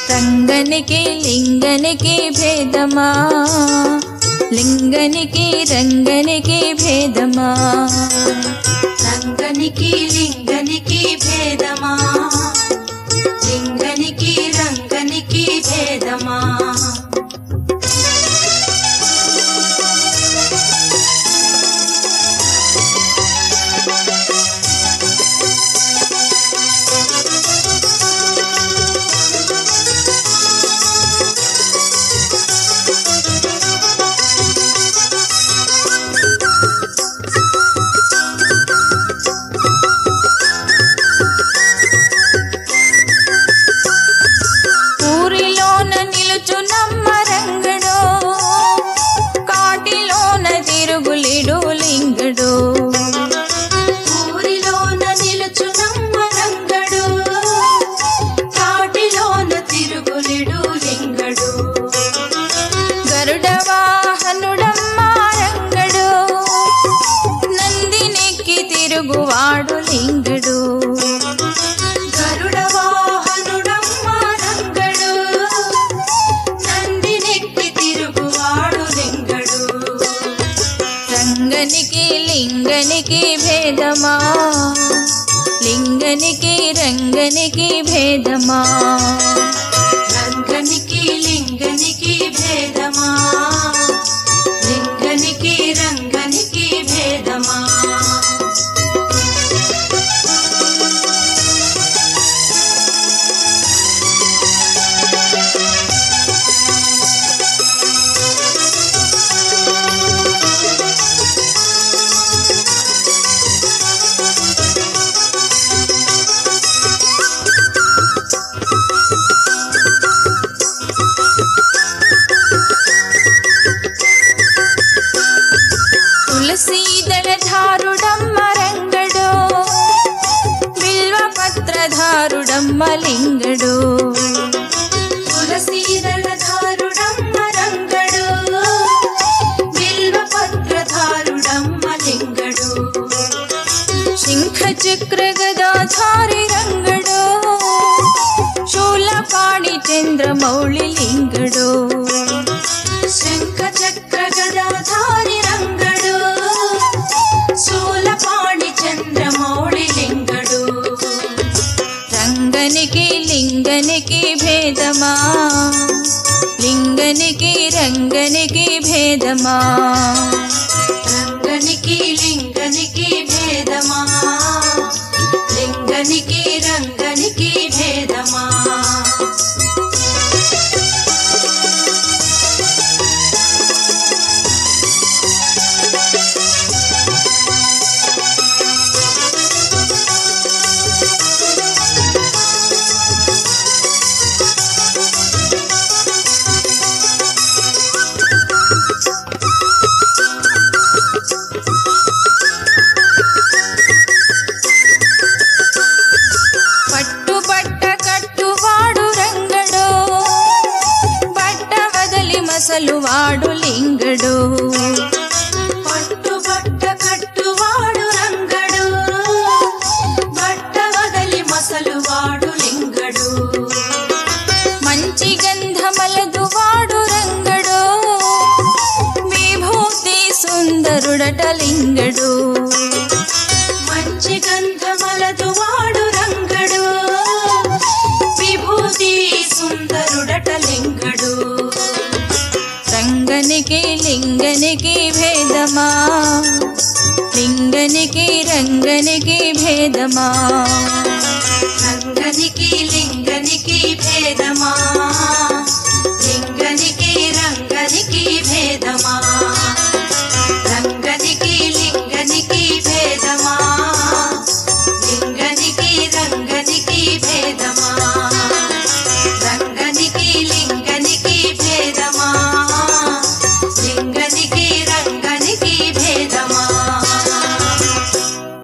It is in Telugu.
రంగనికి లింగనికి భేదమా, లింగనికి రంగనికి భేదమా, రంగనికి లింగనికి భేదమా, లింగనికి రంగనికి భేదమా. తిరుగువాడు లింగడు, గరుడ వాహనుడమ్మ రంగడు, నందినెక్కి తిరుగువాడు లింగడు. రంగనికి లింగనికి భేదమా, లింగనికి రంగనికి భేదమా, రంగనికి లింగనికి భేదమా, లింగనికి రంగనికి భేదమా. తులసీదళధారుడమ్మ రంగడు, బిల్వపత్రధారుడమ్మ లింగడు, తులసీదళధారుడమ్మ రంగడు, బిల్వపత్రధారుడమ్మ లింగడు. శంఖ చక్ర గదాధారి రంగడు, శూలపాణి చంద్రమౌళి లింగడు, శంఖ చక్ర గదాధారి రంగడు, శూలపాణి చంద్రమౌళి లింగడు. రంగనికి లింగనికి భేదమా, లింగనికి రంగనికి భేదమా, రంగనికి లింగనికి భేదమా, లింగనికి రంగనికి భేదమా. పట్టుబట్ట కట్టువాడు రంగడు, బట్ట వదలి మసలు వాడు లింగడు, పట్టుబట్ట కట్టువాడు రంగడు, బట్ట వదలి మసలు వాడు లింగడు. మంచి గంధమలదు వాడు రంగడు, విభూతి సుందరుడట లింగడు, మంచి గంధమలదు వాడు రంగడు, విభూతి సుందరుడట లింగడు. రంగనికి లింగనికి భేదమా, లింగనికి రంగనికి భేదమా, రంగనికి లింగనికి భేదమా,